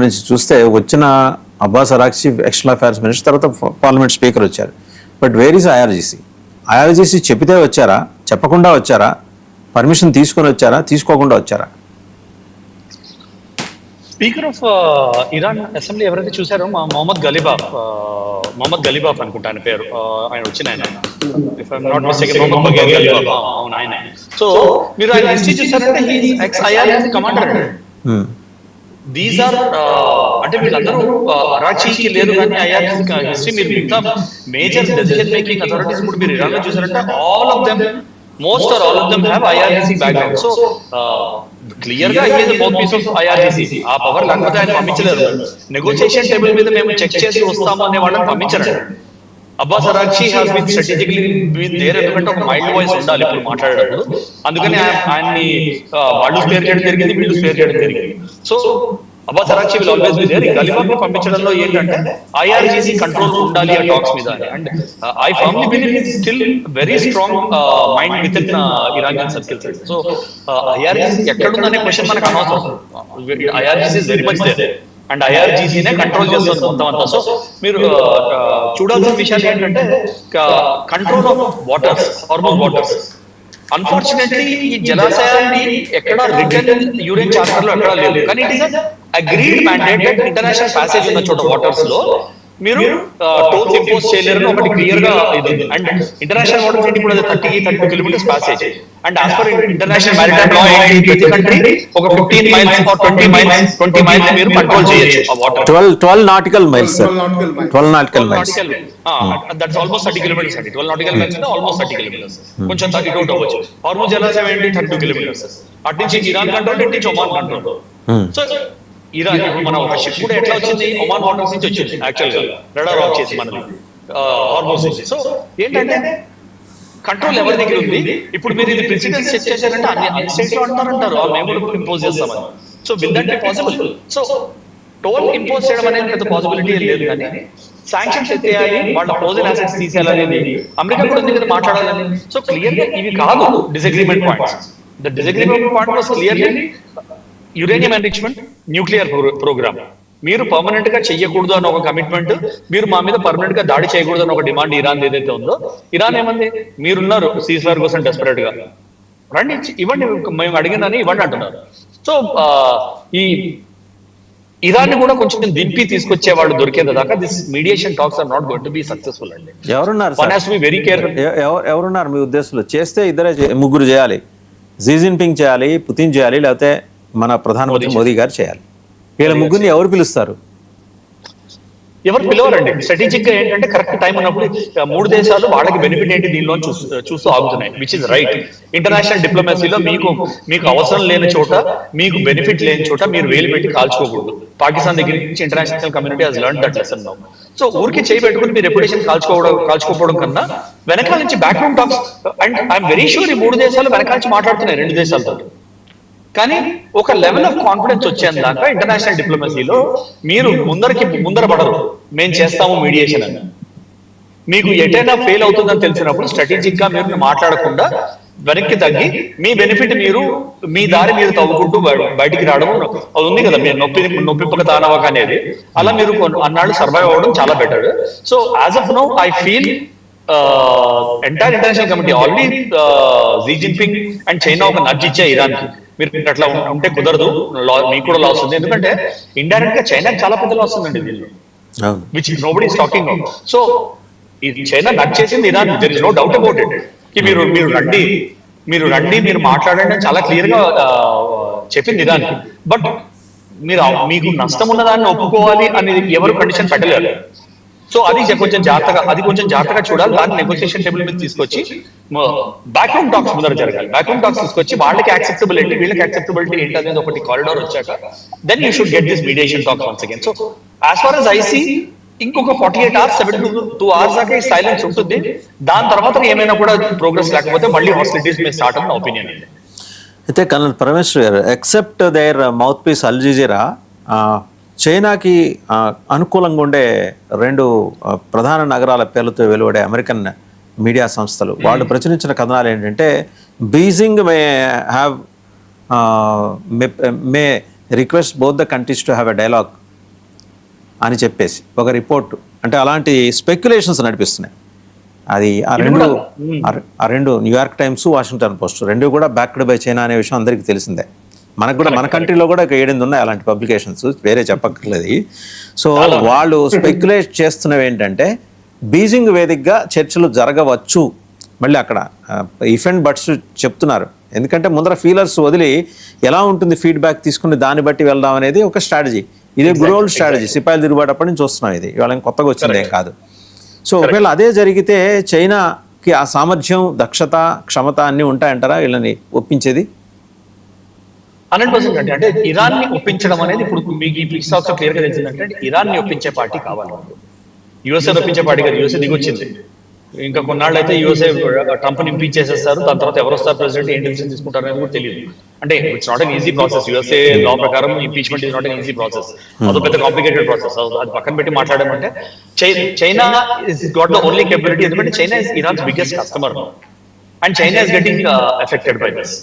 నుంచి చూస్తే వచ్చిన అబ్బాస్ అరాక్చి ఎక్స్టర్నల్ అఫైర్స్ మినిస్టర్, తర్వాత పార్లమెంట్ స్పీకర్ వచ్చారు. But where is IRGC? IRGC చెప్పితే వచ్చారా, చెప్పకుండా వచ్చారా, పర్మిషన్ తీసుకొని వచ్చారా, తీసుకోకుండా వచ్చారా? స్పీకర్ ఆఫ్ ఇరాన్ అసెంబ్లీ ఎవరైతే చూసారో మొహమ్మద్ గలీబాఫ్ అనుకుంటా ఆయన పేరు, ఆయన వచ్చిన ఆయన, if I'm not mistaken Mohammad Ghalibaf, అవును ఆయన. సో మీరు ఆయన హిస్టరీ చూసారంటే he is ex IRGC commander. These are అంటే వీళ్ళందరూ అరాచీకి లేదు కానీ ఐఆర్జీసీ హిస్టరీ మీరు మిగతా మేజర్ డెసిషన్ మేకింగ్ అథారిటీస్ కూడా మీరు ఇరాన్ లో చూసారంటే all of them, most or all of them have IRGC background. So clear గా he is the mouthpiece of IRGC. ఆ పవర్ లేకపోతే ఆయన పంపించలేరు. నెగోషియేషన్ టేబుల్ మీద మేము చెక్ చేసి వస్తాము అనే వాళ్ళని పంపించరు. Abbas Araghchi has been strategically been there, ఎందుకంటే ఒక మైల్డ్ వాయిస్ ఉండాలి ఇప్పుడు మాట్లాడేటప్పుడు. అందుకని ఆయన్ని వాళ్ళు స్పేర్ చేయడం జరిగింది, వీళ్ళు స్పేర్ చేయడం జరిగింది. So Abbas Araghchi will always be there. గలీబాఫ్ని పంపించడంలో ఏంటంటే ఐఆర్జీసీ కంట్రోల్ ఉండాలి ఆ టాక్స్ మీద. And I firmly believe it still very strong mind with in Iranian circles. So IRGC ఎక్కడుందనే క్వశ్చన్ మనకు అనవసరం. IRGC is very much there and ఐఆర్జీసీనే కంట్రోల్ చేస్తుంది మొత్తం అంతా. సో మీరు చూడాల్సిన విషయాలు ఏంటంటే control of waters, Hormuz waters. Unfortunately ఈ జలాశయాన్ని ఎక్కడ రిటర్న్ యురేన్ చార్టర్ లో ఎక్కడా లేదు, కానీ it is agreed mandated international passage ఉన్న చోట వాటర్స్ లో మీరు టోల్స్ ఇంపోజ్ చేయలేరు ఒకటి క్లియర్ గా ఇది. అండ్ ఇంటర్నేషనల్ వాటర్ ట్రీటీ కూడా 30 kilometres passage. And as per international maritime law ప్రతి కంట్రీ ఒక 15 మైల్స్ ఆర్ 20 మైల్స్ మీరు కంట్రోల్ చేయొచ్చు ఆ వాటర్. 12 nautical miles sir, 12 nautical miles. That's almost 30 kilometres అండి. 12 నాటికల్ మైల్స్ అంటే ఆల్మోస్ట్ 30 కిలోమీటర్స్, కొంచెం 32 అవ్వచ్చు. హార్మోన్ జలాశయం ఏంటి 32 కిలోమీటర్స్. అటు నుంచి ఇరాన్ కంట్రోల్, ఇటు నుంచి ఒమాన్ కంట్రోల్. సో ఇరాన్ మన ఒక షిప్ కూడా ఎట్లా వచ్చింది, ఒమాన్ వాటర్స్ నుంచి వచ్చింది యాక్చువల్ గా, రడార్ ఆఫ్ చేసి మనది హార్మోన్స్ నుంచి. సో ఏంటంటే కంట్రోల్ ఎవరి దగ్గర ఉంది. ఇప్పుడు మీరు ఇది ప్రెసిడెన్స్ చెక్ చేశారంటే అన్ని స్టేట్స్ లో అంటారు మేము కూడా ఇంపోజ్ చేస్తామని. So will that be possible? So toll impose చేయడం అనేది పెద్ద పాసిబిలిటీ లేదు, కానీ శాంక్షన్స్ ఎత్తేయాలి, వాళ్ళ ఫ్రోజన్ అసెట్స్ తీసేయాలనేది అమెరికా కూడా ఉంది కదా మాట్లాడాలని. సో క్లియర్ గా ఇవి కాదు disagreement points. The disagreement point was clearly uranium enrichment, nuclear programme. మీరు పర్మనెంట్ గా చెయ్యకూడదు అని ఒక కమిట్మెంట్, మీరు మా మీద పర్మనెంట్ గా దాడి చేయకూడదు అని ఒక డిమాండ్ ఇరాన్ ఏదైతే ఉందో. ఇరాన్ ఏమంది, మీరున్నారు సీజ్ ఫైర్ కోసం డెస్పరేట్ గా, రండి ఇవ్వండి, మేము అడిగిందని ఇవ్వండి అంటున్నారు. సో ఈ ఇరాన్ కూడా కొంచెం దింపి తీసుకొచ్చే వాళ్ళు దొరికేది దాకా this mediation talks are not going to be successful అండి. ఎవరున్నారు మీ ఉద్దేశంలో? చేస్తే ఇద్దరే, ముగ్గురు చేయాలి. జీ జిన్పింగ్ చేయాలి, పుతిన్ చేయాలి, లేకపోతే మన ప్రధానమంత్రి మోదీ గారు చేయాలి. వీళ్ళ ముగ్గురిని ఎవరు పిలుస్తారు? ఎవరు పిలవరండి. స్ట్రాటజిక్ గా ఏంటంటే కరెక్ట్ టైం ఉన్నప్పుడు 3 దేశాలు వాళ్ళకి బెనిఫిట్ ఏంటి దీనిలో చూస్తూ ఆగుతున్నాయి, విచ్ ఇస్ రైట్. ఇంటర్నేషనల్ డిప్లొమసీలో మీకు అవసరం లేని చోట, మీకు బెనిఫిట్ లేని చోట మీరు వేలు పెట్టి కాల్చుకోకూడదు. పాకిస్తాన్ దగ్గర నుంచి international community has learned that lesson now. So ఊరికి చేయి పెట్టుకుని మీరు రెప్యుటేషన్ కాల్చుకోకపోవడం కన్నా వెనకాల నుంచి background talks. And I'm very sure ఈ 3 దేశాలు వెనకాల నుంచి మాట్లాడుతున్నాయి 2 దేశాలతో. కానీ ఒక లెవెల్ ఆఫ్ కాన్ఫిడెన్స్ వచ్చేందాక ఇంటర్నేషనల్ డిప్లొమసీలో మీరు ముందర పడరు, మేము చేస్తాము మీడియేషన్ అని. మీకు ఎటైనా ఫెయిల్ అవుతుందని తెలిసినప్పుడు స్ట్రాటజిక్ గా మీరు మాట్లాడకుండా వెనక్కి తగ్గి మీ బెనిఫిట్ మీ దారి మీరు తవ్వుకుంటూ బయటికి రావడం అది ఉంది కదా, మీరు నొప్పిపక తానవక అనేది. అలా మీరు అన్నాళ్ళు సర్వైవ్ అవ్వడం చాలా better. So as of now I feel entire international committee already Xi Jinping and China ఒక నడ్జ్ ఇచ్చే ఇరాన్ కి, మీరు అట్లా ఉంటే కుదరదు, మీకు కూడా లాస్ ఉంది. ఎందుకంటే ఇండైరెక్ట్ గా చైనాకి చాలా పెద్ద లాస్ ఉందండి దీనిలో, which nobody is talking about. So ఇది చైనా నట్ చేసింది Iran, there is no doubt about it. మీరు రండి మీరు మాట్లాడండి చాలా క్లియర్ గా చెప్పింది ఇరాన్. బట్ మీకు నష్టం ఉన్నదాన్ని ఒప్పుకోవాలి అనేది ఎవరు కండిషన్ పెట్టలేరు. సో అది కొంచెం జాగ్రత్తగా చూడాలి. దాన్ని నెగోషియేషన్ టేబుల్ మీద తీసుకొచ్చి బ్యాక్గ్రౌండ్ టాక్స్ ముందర జరగాలి. బ్యాక్గ్రౌండ్ టాక్స్ తీసుకొచ్చి వాళ్ళకి యాక్సెప్టబిలిటీ, వీళ్ళకి యాక్సెప్టబిలిటీ ఏంటి అనేది ఒకటి కారిడార్ వచ్చాక then you should get this mediation talks once again. So as far as I see ఇంకొక 48 hours 72 hours దాకా సైలెన్స్ ఉంటుంది. దాని తర్వాత ఏమైనా కూడా ప్రోగ్రెస్ లేకపోతే మళ్ళీ హాస్టిలిటీస్ మే స్టార్ట్ అని నా ఒపీనియన్ అండి. అయితే colonel Parameshwar garu, except their mouthpiece Al Jazeera, చైనాకి అనుకూలంగా ఉండే 2 ప్రధాన నగరాల పేర్లతో వెలువడే అమెరికన్ మీడియా సంస్థలు వాళ్ళు ప్రచురించిన కథనాలు ఏంటంటే, Beijing may request both the countries to have a dialogue అని చెప్పేసి ఒక రిపోర్ట్, అంటే అలాంటి స్పెక్యులేషన్స్ నడిపిస్తున్నాయి. అది ఆ రెండు న్యూయార్క్ టైమ్స్, వాషింగ్టన్ పోస్ట్ రెండు కూడా బ్యాక్డ్ బై చైనా అనే విషయం అందరికీ తెలిసిందే. మనకు కూడా మన కంట్రీలో కూడా 7 ఉన్నాయి అలాంటి పబ్లికేషన్స్, వేరే చెప్పక్కర్లేదు. సో వాళ్ళు స్పెక్యులేట్ చేస్తున్నవి ఏంటంటే బీజింగ్ వేదికగా చర్చలు జరగవచ్చు. మళ్ళీ అక్కడ ఇఫ్ అండ్ బట్స్ చెప్తున్నారు, ఎందుకంటే ముందర ఫీలర్స్ వదిలి ఎలా ఉంటుంది ఫీడ్బ్యాక్ తీసుకుని దాన్ని బట్టి వెళ్దాం అనేది ఒక స్ట్రాటజీ. ఇదే గుడ్ ఓల్డ్ స్ట్రాటజీ, సిపాయిలు తిరుగుబాటప్పటి నుంచి చూస్తున్నాం. ఇది ఇవాళ కొత్తగా వచ్చింది ఏం కాదు. సో ఒకవేళ అదే జరిగితే చైనాకి ఆ సామర్థ్యం, దక్షత, క్షమత అన్నీ ఉంటాయంటారా వీళ్ళని ఒప్పించేది? 100% అంటే ఇరాన్ ని ఒప్పించడం అనేది ఇప్పుడు మీకు ఈ పిక్స్ ఆఫ్ క్లియర్ గా తెలిసిందంటే ఇరాన్ ని ఒప్పించే పార్టీ కావాలి. యుఎస్ఏ ఒప్పించే పార్టీ కాదు, యుఎస్ఏ దిగొచ్చింది. ఇంకా కొన్నాళ్ళు అయితే యూఎస్ఏ ట్రంప్ ని ఇంపీచ్ చేసేస్తారు, దాని తర్వాత ఎవరు వస్తారు ప్రెసిడెంట్, ఏం డిసిషన్ తీసుకుంటారు అనేది కూడా తెలియదు. అంటే it's not an easy process. USA law ప్రకారం impeachment is not an easy process, అదో పెద్ద కాంప్లికేటెడ్ ప్రాసెస్. అది పక్కన పెట్టి మాట్లాడమంటే China is got the only capability, ఎందుకంటే China is Iran's biggest customer and China is getting affected by this.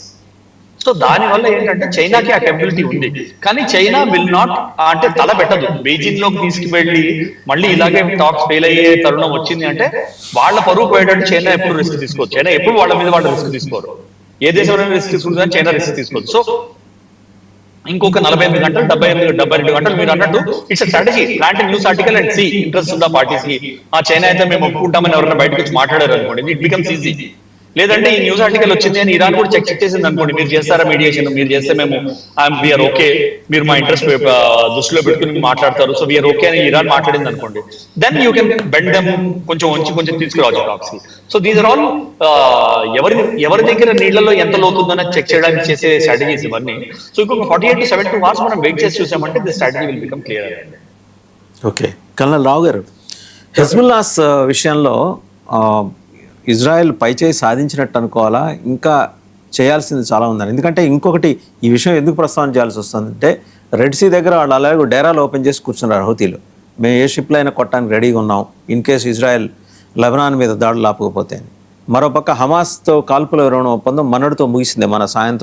So దాని వల్ల ఏంటంటే చైనాకి ఆ కెపబిలిటీ ఉంది, కానీ చైనా విల్ నాట్ అంటే తల పెట్టదు. బీజింగ్ లోకి తీసుకువెళ్ళి మళ్ళీ ఇలాగే టాక్స్ ఫెయిల్ అయ్యే తరుణం వచ్చింది అంటే వాళ్ళ పరువు పోయేటట్టు చైనా ఎప్పుడు రిస్క్ తీసుకోవచ్చు. చైనా ఎప్పుడు వాళ్ళ మీద వాళ్ళు రిస్క్ తీసుకోరు. ఏ దేశం రిస్క్ తీసుకుంటుందని చైనా రిస్క్ తీసుకోవచ్చు. సో ఇంకొక 48 గంటలు 72 గంటలు మీరు అన్నట్టు ఇట్స్ స్ట్రాటజీ. ఇలాంటి న్యూస్ ఆర్టికల్ అండ్ సి ఇంట్రెస్ట్ ఉందా పార్టీస్ కి, ఆ చైనా అయితే మేము ఒప్పుకుంటామని ఎవరైనా బయటకు వచ్చి మాట్లాడారు అనుకోండి, ఇట్ బికమ్స్ ఈజీ. లేదంటే ఈ న్యూస్ ఆర్టికల్ వచ్చింది అని ఇరాన్ కూడా చెక్ చేసింది అనుకోండి, మీరు చేస్తారా మీడియేషన్, మీరు చేస్తే మేము వీఆర్ ఓకే, మీరు మా ఇంట్రెస్ట్ దృష్టిలో పెట్టుకుని మాట్లాడతారు, సో వీఆర్ ఓకే అని ఇరాన్ మాట్లాడింది అనుకోండి, then you can bend them, కొంచెం తీసుకురావచ్చు టాక్స్ కి. సో దీస్ ఆర్ ఆల్ ఎవరి దగ్గర నీళ్లలో ఎంత లోతుందని చెక్ చేయడానికి చేసే స్ట్రాటజీస్ ఇవన్నీ. సో ఇంకొక 48 to 72 hours మనం వెయిట్ చేసి చూసామంటే this strategy will become clear. Okay, colonel Rao garu, Hezbollah's విషయంలో ఇజ్రాయెల్ పైచేయి సాధించినట్టు అనుకోవాలా, ఇంకా చేయాల్సింది చాలా ఉందని? ఎందుకంటే ఇంకొకటి ఈ విషయం ఎందుకు ప్రస్తావన చేయాల్సి వస్తుందంటే రెడ్ సీ దగ్గర వాళ్ళు అలాగే డేరాలు ఓపెన్ చేసి కూర్చున్నారు హౌతీలు. మేము ఏ షిప్లో అయినా కొట్టడానికి రెడీగా ఉన్నాం ఇన్ కేసు ఇజ్రాయెల్ లెబనాన్ మీద దాడులు ఆపకపోతే అని. మరోపక్క హమాస్తో కాల్పుల విరమణ ఒప్పందం మనడితో ముగిసింది మన సాయంత్రం